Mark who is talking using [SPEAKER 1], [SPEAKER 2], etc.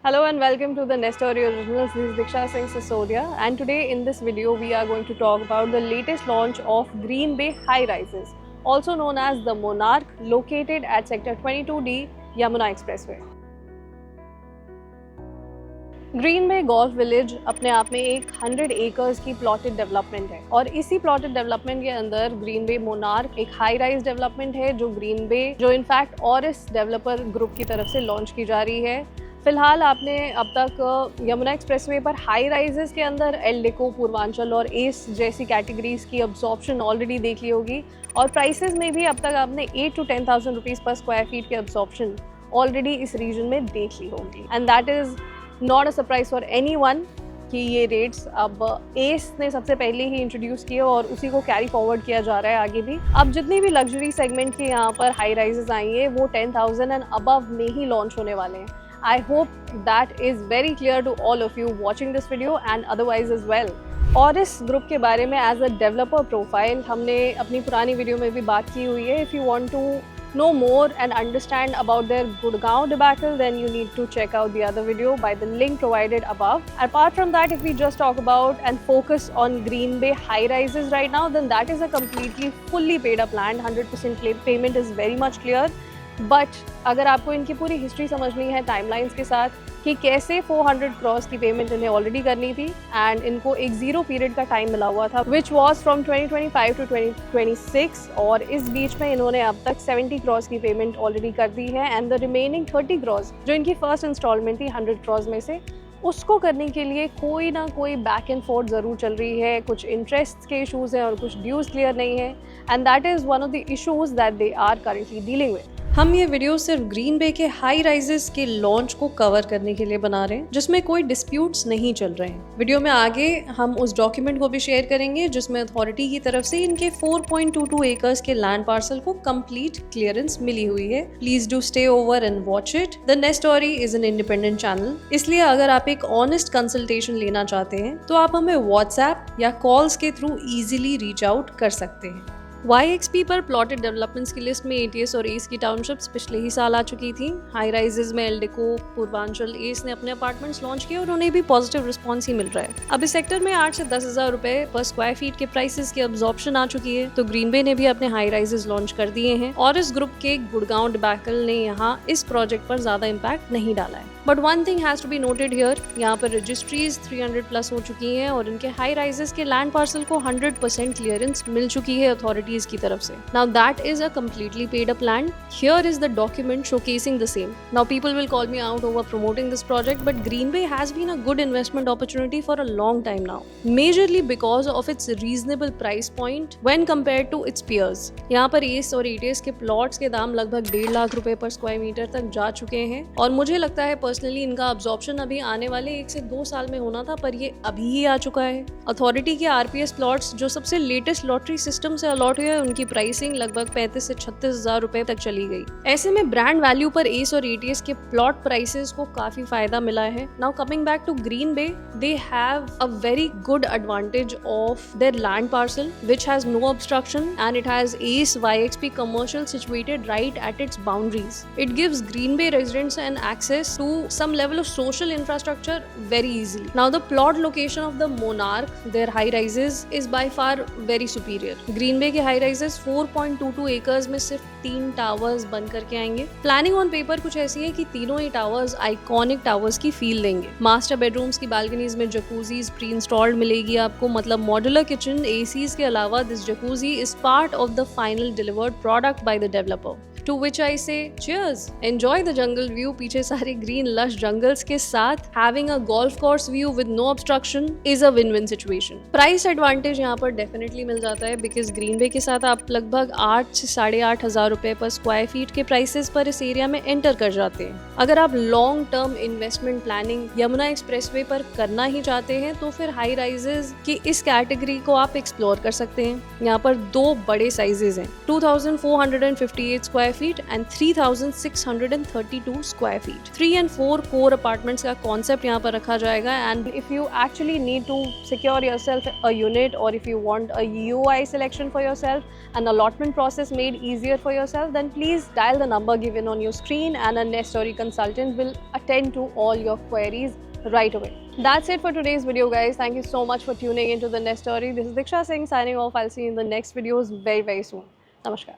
[SPEAKER 1] Hello and welcome to the Nestory Originals. This is Diksha Singh Sisodia, and today in this video we are going to talk about the latest launch of Green Bay High Rises, also known as the Monarch, located at Sector 22D, Yamuna Expressway. Green Bay Golf Village अपने आप में एक 100 acres की plotted development है और इसी plotted development के अंदर ग्रीन बे मोनार्क एक हाई राइज डेवलपमेंट है जो इनफैक्ट ऑरिस डेवलपर ग्रुप की तरफ से लॉन्च की जा रही है। फिलहाल आपने अब तक यमुना एक्सप्रेसवे पर हाई राइजेस के अंदर एल डेको, पूर्वांचल और एस जैसी कैटेगरीज की अब्जॉर्प्शन ऑलरेडी देख ली होगी और प्राइसेस में भी अब तक आपने 8 to 10,000 रुपीज़ पर स्क्वायर फीट की अब्जॉर्प्शन ऑलरेडी इस रीजन में देख ली होगी। And that is not a surprise for anyone कि ये रेट्स अब एस ने सबसे पहले ही इंट्रोड्यूस किए और उसी को कैरी फॉरवर्ड किया जा रहा है आगे भी। अब जितनी भी लग्जरी सेगमेंट के यहाँ पर हाई राइजेस आई हैं वो 10,000 एंड अबव में ही लॉन्च होने वाले हैं। I hope that is very clear to all of you watching this video and otherwise as well. और इस ग्रुप के बारे में एज अ डेवलपर प्रोफाइल हमने अपनी पुरानी वीडियो में भी बात की हुई है। If you want to know more and understand about their Gurgaon debacle, then you need to check out the other video by the link provided above. Apart from that, if we just talk about and focus on Green Bay high rises right now, then that is a completely fully paid up land. 100% payment is very much clear. But अगर आपको इनकी पूरी history समझनी है timelines के साथ कि कैसे 400 क्रॉस की पेमेंट इन्हें ऑलरेडी करनी थी एंड इनको एक जीरो पीरियड का टाइम मिला हुआ था विच वॉज फ्रॉम 2025 to 2026 और इस बीच में इन्होंने अब तक 70 क्रॉस की पेमेंट ऑलरेडी कर दी है एंड द रिमेनिंग 30 क्रॉस जो इनकी फर्स्ट इंस्टॉलमेंट थी 100 क्रॉस में से उसको करने के लिए कोई ना कोई बैक एंड फोर्थ ज़रूर चल रही है। कुछ इंटरेस्ट के इशूज़ हैं और कुछ ड्यूज क्लियर नहीं है and that is one of the issues that they are currently dealing with. हम ये वीडियो सिर्फ ग्रीन बे के हाई राइजेस के लॉन्च को कवर करने के लिए बना रहे हैं जिसमें कोई डिस्प्यूट्स नहीं चल रहे हैं। वीडियो में आगे हम उस डॉक्यूमेंट को भी शेयर करेंगे जिसमें अथॉरिटी की तरफ से इनके 4.22 एकर्स के लैंड पार्सल को कंप्लीट क्लियरेंस मिली हुई है। Please do stay over and watch it. The Nestory is an independent channel, इसलिए अगर आप एक ऑनेस्ट कंसल्टेशन लेना चाहते हैं तो आप हमें व्हाट्सएप या कॉल्स के थ्रू इजीली रीच आउट कर सकते हैं। YXP पर प्लॉटेड डेवलपमेंट्स की लिस्ट में ATS और एस की टाउनशिप्स पिछले ही साल आ चुकी थी। हाई राइजेस में एल डेको, पूर्वांचल, एस ने अपने अपार्टमेंट्स लॉन्च किए और उन्हें भी पॉजिटिव रिस्पॉन्स ही मिल रहा है। अब इस सेक्टर में 8 से 10,000 रुपए पर स्क्वायर फीट के प्राइसेस की अब्जॉर्प्शन आ चुकी है तो ग्रीन बे ने भी अपने हाई राइजेस लॉन्च कर दिए हैं और इस ग्रुप के गुड़गांव डिबैकल ने यहाँ इस प्रोजेक्ट पर ज्यादा इम्पैक्ट नहीं डाला है। But one thing has to be noted here, यहाँ पर रजिस्ट्रीज 300 प्लस हो चुकी हैं और इनके हाई राइजेस के लैंड पार्सल को 100% क्लियरेंस मिल चुकी है अथॉरिटीज की तरफ से। Now that is a completely paid up land. Here is the document showcasing the same. Now people will call me out over promoting this project, but Green Bay has been a good investment opportunity for a long time now, majorly because of its reasonable price point when compared to its peers. यहाँ पर ACE और ATS के plots के दाम लगभग 1.5 लाख रुपए पर square metre तक जा चुके हैं और मुझे लगता है पर्सनली इनका अब्जॉर्प्शन अभी आने वाले 1 से 2 साल में होना था पर ये अभी ही आ चुका है। अथॉरिटी के RPS प्लॉट्स जो सबसे लेटेस्ट लॉटरी सिस्टम से अलॉट हुए उनकी प्राइसिंग लगभग 35 से 36,000 रुपए तक चली गई। ऐसे में ब्रांड वैल्यू पर एस और ATS के प्लॉट प्राइसेस को काफी फायदा मिला है। Now coming back to Green Bay, they have a very good advantage of their land parcel which has no obstruction and it has as YXP commercial situated right at its boundaries. It gives Green Bay residents an access to some level of social infrastructure very easily. Now the plot location of the Monarch, their high rises, is by far very superior. Green Bay के high rises 4.22 acres में सिर्फ 3 towers बन करके आएंगे। Planning on paper कुछ ऐसी है कि तीनों ही टावर्स आइकॉनिक टावर्स की फील देंगे। मास्टर बेडरूम्स की बालकनीज में जकूजीज प्री इंस्टॉल्ड मिलेगी आपको, मतलब मॉड्यूलर किचन एसीज के अलावा this jacuzzi is part of the final delivered product by the developer. To which I say, cheers! Enjoy the jungle view. पीछे सारे green lush jungles के साथ having a golf course view with no obstruction is a win-win situation. Price advantage यहाँ पर definitely मिल जाता है because Green Bay के साथ आप लगभग 8 से 8,500 रुपए पर स्क्वायर फीट के प्राइसेस पर इस एरिया में एंटर कर जाते हैं। अगर आप long term investment planning Yamuna expressway पर करना ही चाहते हैं तो फिर हाई राइजेस की इस कैटेगरी को आप एक्सप्लोर कर सकते हैं। यहाँ पर 2 बड़े साइजेस हैं। 2,458 square
[SPEAKER 2] feet and 3,632 square feet. 3 and 4 core apartments का concept यहाँ पर रखा जाएगा.
[SPEAKER 1] And if you actually need to secure yourself a unit, or if you want a UI selection for yourself, an allotment process made easier for yourself, then please dial the number given on your screen and a Nestory consultant will attend to all your queries right away. That's it for today's video, guys. Thank you so much for tuning into the Nestory. This is Diksha Singh signing off. I'll see you in the next videos very soon. Namaskar.